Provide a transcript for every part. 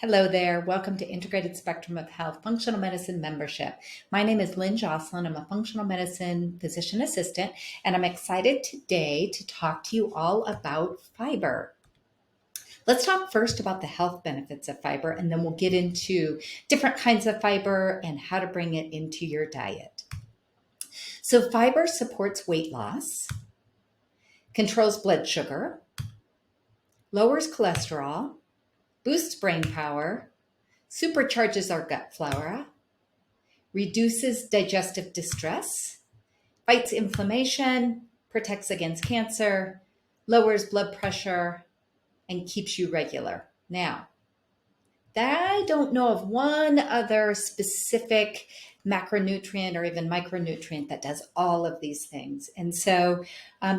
Hello there. Welcome to Integrated Spectrum of Health Functional Medicine Membership. My name is Lynn Jocelyn. I'm a functional medicine physician assistant, and I'm excited today to talk to you all about fiber. Let's talk first about the health benefits of fiber, and then we'll get into different kinds of fiber and how to bring it into your diet. So fiber supports weight loss, controls blood sugar, lowers cholesterol, boosts brain power, supercharges our gut flora, reduces digestive distress, fights inflammation, protects against cancer, lowers blood pressure, and keeps you regular. Now, I don't know of one other specific macronutrient or even micronutrient that does all of these things. And so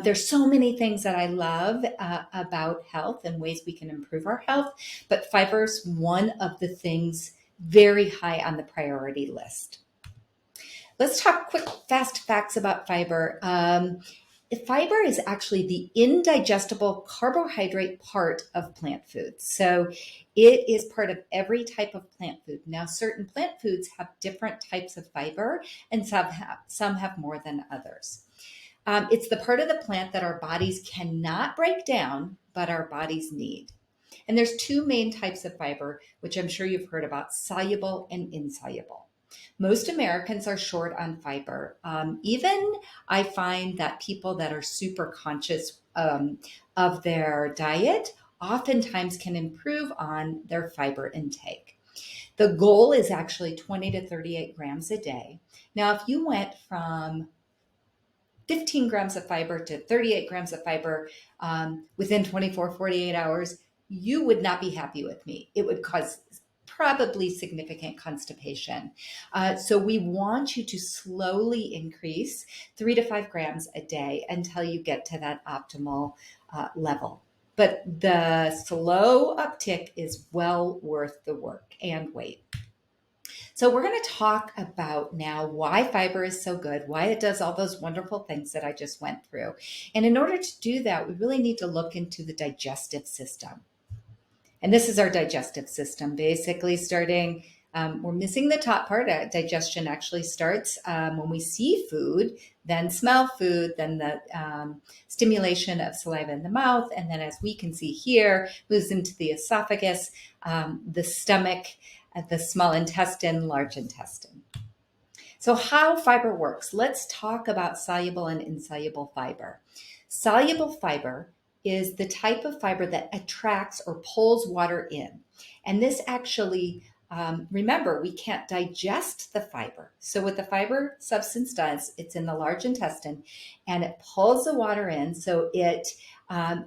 there's so many things that I love about health and ways we can improve our health, but fiber's one of the things very high on the priority list. Let's talk quick, fast facts about fiber. Fiber is actually the indigestible carbohydrate part of plant foods. So it is part of every type of plant food. Now, certain plant foods have different types of fiber, and some have more than others. It's the part of the plant that our bodies cannot break down, but our bodies need. And there's two main types of fiber, which I'm sure you've heard about: soluble and insoluble. Most Americans are short on fiber. Even I find that people that are super conscious of their diet oftentimes can improve on their fiber intake. The goal is actually 20 to 38 grams a day. Now, if you went from 15 grams of fiber to 38 grams of fiber within 24, 48 hours, you would not be happy with me. It would cause probably significant constipation. So we want you to slowly increase 3 to 5 grams a day until you get to that optimal level. But the slow uptick is well worth the work and wait. So we're going to talk about now why fiber is so good, why it does all those wonderful things that I just went through. And in order to do that, we really need to look into the digestive system. And this is our digestive system, basically starting, we're missing the top part. Digestion actually starts when we see food, then smell food, then the stimulation of saliva in the mouth. And then, as we can see here, moves into the esophagus, the stomach, the small intestine, large intestine. So how fiber works. Let's talk about soluble and insoluble fiber. Soluble fiber is the type of fiber that attracts or pulls water in. And this actually, remember, we can't digest the fiber. So what the fiber substance does, it's in the large intestine and it pulls the water in, so it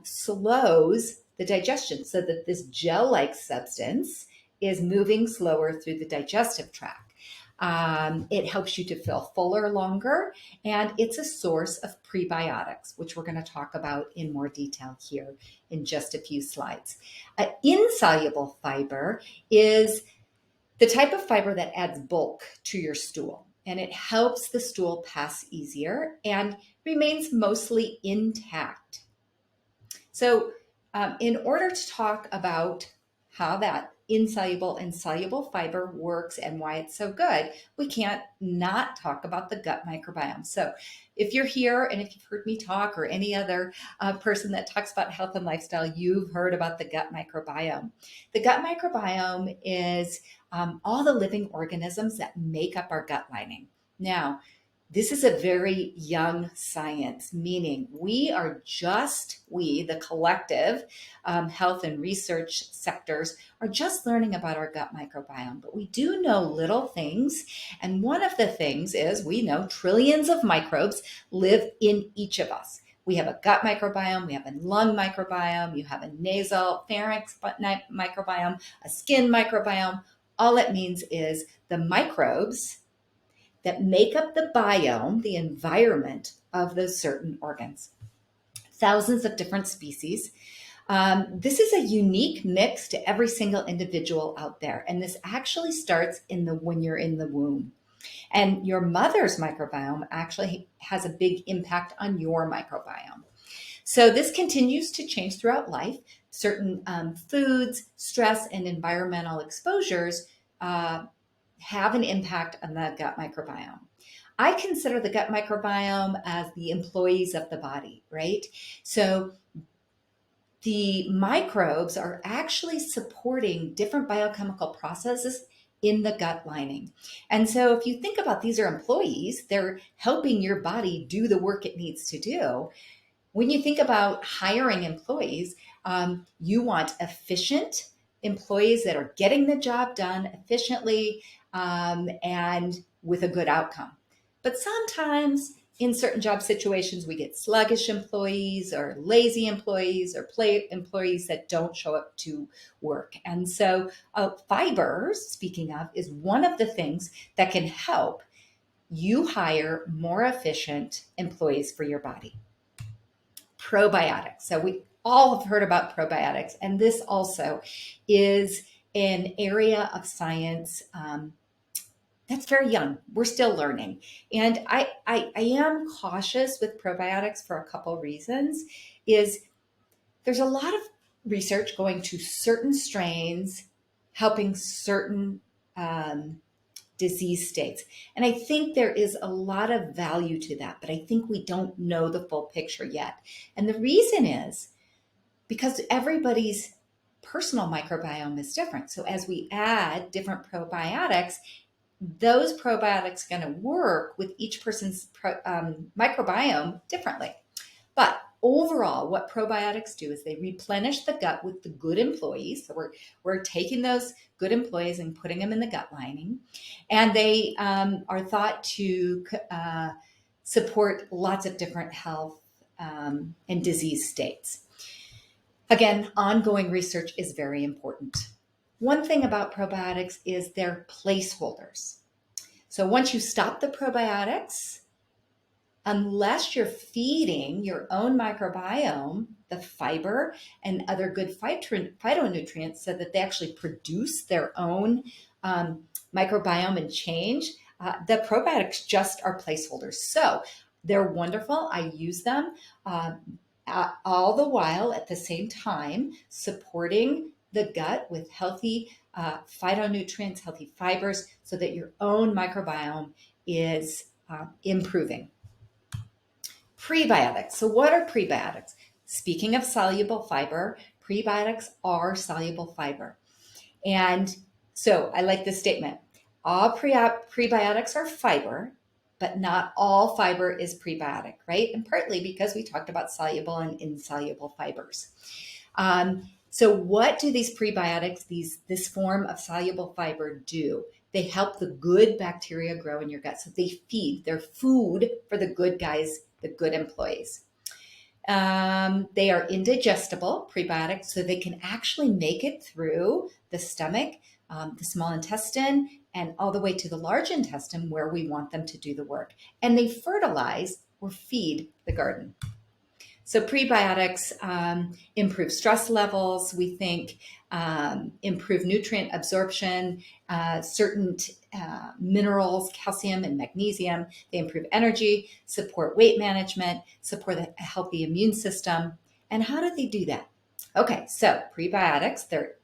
slows the digestion so that this gel-like substance is moving slower through the digestive tract. It helps you to feel fuller longer, and it's a source of prebiotics, which we're going to talk about in more detail here in just a few slides. Insoluble fiber is the type of fiber that adds bulk to your stool, and it helps the stool pass easier and remains mostly intact. So in order to talk about how that insoluble and soluble fiber works and why it's so good, we can't not talk about the gut microbiome. So if you're here and if you've heard me talk, or any other person that talks about health and lifestyle, you've heard about the gut microbiome. The gut microbiome is all the living organisms that make up our gut lining. Now, this is a very young science, meaning we, the collective health and research sectors, are just learning about our gut microbiome. But we do know little things. And one of the things is we know trillions of microbes live in each of us. We have a gut microbiome, we have a lung microbiome, you have a nasal pharynx microbiome, a skin microbiome. All it means is the microbes that make up the biome, the environment of those certain organs. Thousands of different species. This is a unique mix to every single individual out there. And this actually starts when you're in the womb. And your mother's microbiome actually has a big impact on your microbiome. So this continues to change throughout life. certain foods, stress, and environmental exposures have an impact on the gut microbiome. I consider the gut microbiome as the employees of the body, right? So the microbes are actually supporting different biochemical processes in the gut lining. And so if you think about these are employees, they're helping your body do the work it needs to do. When you think about hiring employees, you want efficient employees that are getting the job done efficiently and with a good outcome. But sometimes in certain job situations, we get sluggish employees or lazy employees or employees that don't show up to work. And so fibers, speaking of, is one of the things that can help you hire more efficient employees for your body. Probiotics. So we all have heard about probiotics, and this also is an area of science that's very young. We're still learning. And I am cautious with probiotics for a couple reasons. Is there's a lot of research going to certain strains, helping certain disease states. And I think there is a lot of value to that, but I think we don't know the full picture yet. And the reason is because everybody's personal microbiome is different. So as we add different probiotics, those probiotics are going to work with each person's microbiome differently. But overall, what probiotics do is they replenish the gut with the good employees. So we're taking those good employees and putting them in the gut lining. And they are thought to support lots of different health and disease states. Again, ongoing research is very important. One thing about probiotics is they're placeholders. So once you stop the probiotics, unless you're feeding your own microbiome the fiber and other good phytonutrients so that they actually produce their own microbiome and change, the probiotics just are placeholders. So they're wonderful. I use them all the while at the same time supporting the gut with healthy phytonutrients, healthy fibers, so that your own microbiome is improving. Prebiotics. So what are prebiotics? Speaking of soluble fiber, prebiotics are soluble fiber. And so I like this statement. All prebiotics are fiber, but not all fiber is prebiotic, right? And partly because we talked about soluble and insoluble fibers. So what do these prebiotics, this form of soluble fiber do? They help the good bacteria grow in your gut. So they're food for the good guys, the good employees. They are indigestible prebiotics, so they can actually make it through the stomach, the small intestine, and all the way to the large intestine where we want them to do the work. And they fertilize or feed the garden. So prebiotics improve stress levels, we think, improve nutrient absorption, certain minerals, calcium and magnesium. They improve energy, support weight management, support a healthy immune system. And how do they do that? Okay, so prebiotics, they're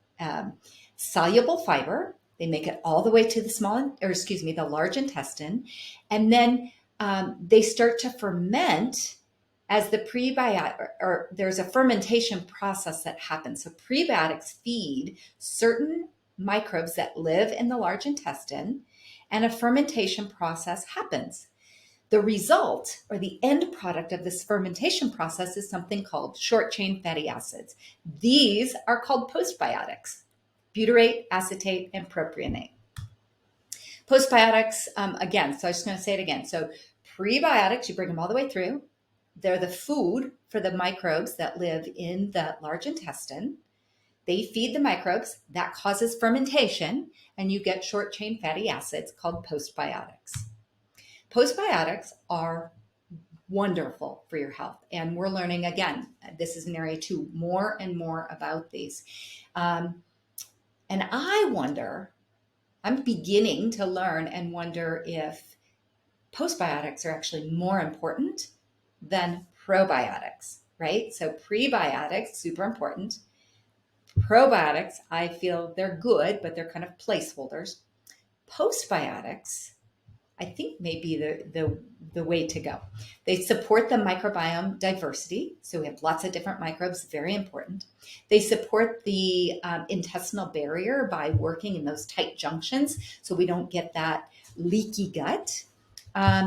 soluble fiber. They make it all the way to the large intestine. And then they start to ferment as the prebiotic, or there's a fermentation process that happens. So prebiotics feed certain microbes that live in the large intestine, and a fermentation process happens. The result, or the end product of this fermentation process, is something called short-chain fatty acids. These are called postbiotics: butyrate, acetate, and propionate. Postbiotics, again, so I'm just going to say it again. So prebiotics, you bring them all the way through. They're the food for the microbes that live in the large intestine. They feed the microbes. That causes fermentation, and you get short-chain fatty acids called postbiotics. Postbiotics are wonderful for your health, and we're learning, again, this is an area too, more and more about these. And I'm beginning to learn and wonder if postbiotics are actually more important than probiotics, right? So prebiotics, super important. Probiotics, I feel they're good, but they're kind of placeholders. Postbiotics, I think may be the way to go. They support the microbiome diversity. So we have lots of different microbes, very important. They support the intestinal barrier by working in those tight junctions so we don't get that leaky gut.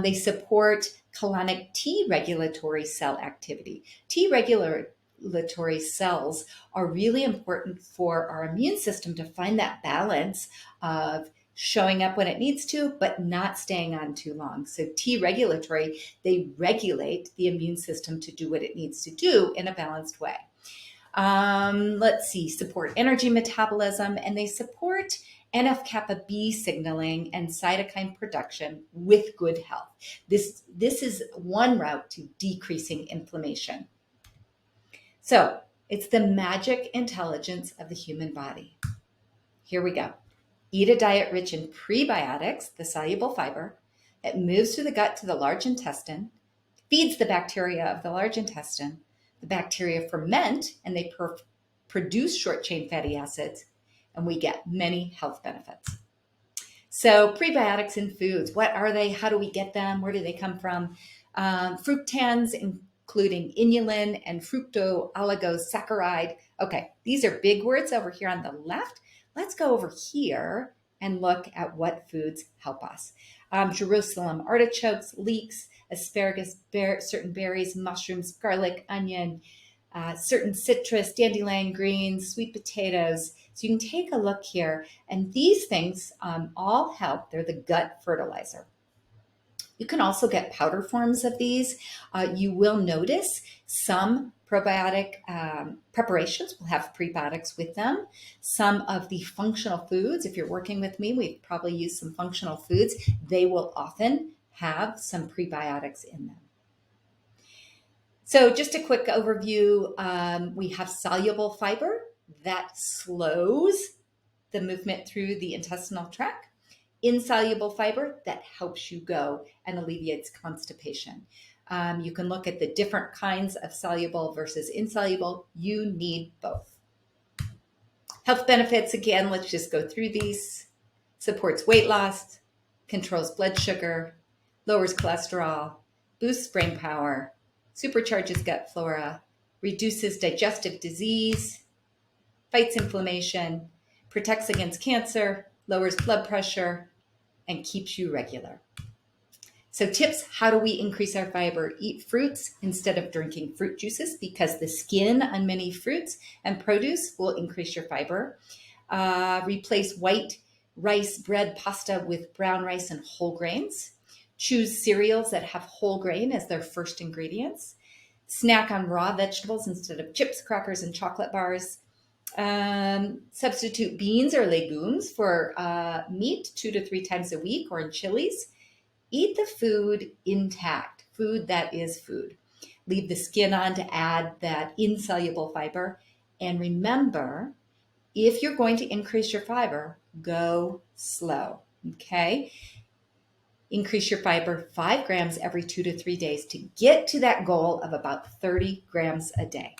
They support colonic T regulatory cell activity. T regulatory cells are really important for our immune system to find that balance of showing up when it needs to, but not staying on too long. So T regulatory, they regulate the immune system to do what it needs to do in a balanced way. Let's see, support energy metabolism, and they support NF-kappa B signaling and cytokine production with good health. This is one route to decreasing inflammation. So it's the magic intelligence of the human body. Here we go. Eat a diet rich in prebiotics, the soluble fiber. It moves through the gut to the large intestine, feeds the bacteria of the large intestine. The bacteria ferment and they produce short-chain fatty acids, and we get many health benefits. So prebiotics in foods, what are they? How do we get them? Where do they come from? Fructans, including inulin and fructooligosaccharides. Okay, these are big words over here on the left. Let's go over here and look at what foods help us. Jerusalem artichokes, leeks, asparagus, certain berries, mushrooms, garlic, onion, certain citrus, dandelion greens, sweet potatoes. So you can take a look here, and these things all help. They're the gut fertilizer. You can also get powder forms of these. You will notice some probiotic preparations will have prebiotics with them. Some of the functional foods, if you're working with me, we've probably used some functional foods. They will often have some prebiotics in them. So just a quick overview, we have soluble fiber that slows the movement through the intestinal tract. Insoluble fiber that helps you go and alleviates constipation. You can look at the different kinds of soluble versus insoluble. You need both. Health benefits, again, let's just go through these. Supports weight loss, controls blood sugar, lowers cholesterol, boosts brain power, supercharges gut flora, reduces digestive disease, fights inflammation, protects against cancer, lowers blood pressure, and keeps you regular. So tips, how do we increase our fiber? Eat fruits instead of drinking fruit juices because the skin on many fruits and produce will increase your fiber. Replace white rice, bread, pasta with brown rice and whole grains. Choose cereals that have whole grain as their first ingredients. Snack on raw vegetables instead of chips, crackers, and chocolate bars. Substitute beans or legumes for meat 2 to 3 times a week or in chilies. Eat the food intact, food that is food. Leave the skin on to add that insoluble fiber. And remember, if you're going to increase your fiber, go slow, okay? Increase your fiber 5 grams every 2 to 3 days to get to that goal of about 30 grams a day.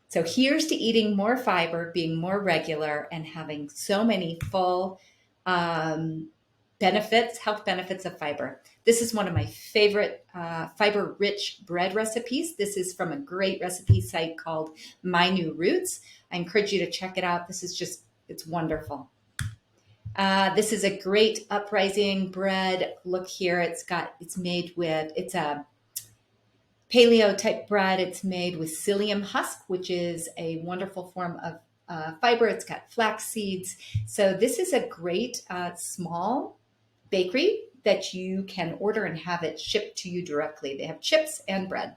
So here's to eating more fiber, being more regular, and having so many full benefits, health benefits of fiber. This is one of my favorite fiber-rich bread recipes. This is from a great recipe site called My New Roots. I encourage you to check it out. This is just, it's wonderful. This is a great uprising bread. Look here, it's a paleo type bread. It's made with psyllium husk, which is a wonderful form of fiber. It's got flax seeds. So this is a great small bakery that you can order and have it shipped to you directly. They have chips and bread.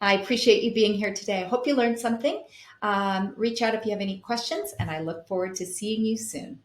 I appreciate you being here today. I hope you learned something. Reach out if you have any questions, and I look forward to seeing you soon.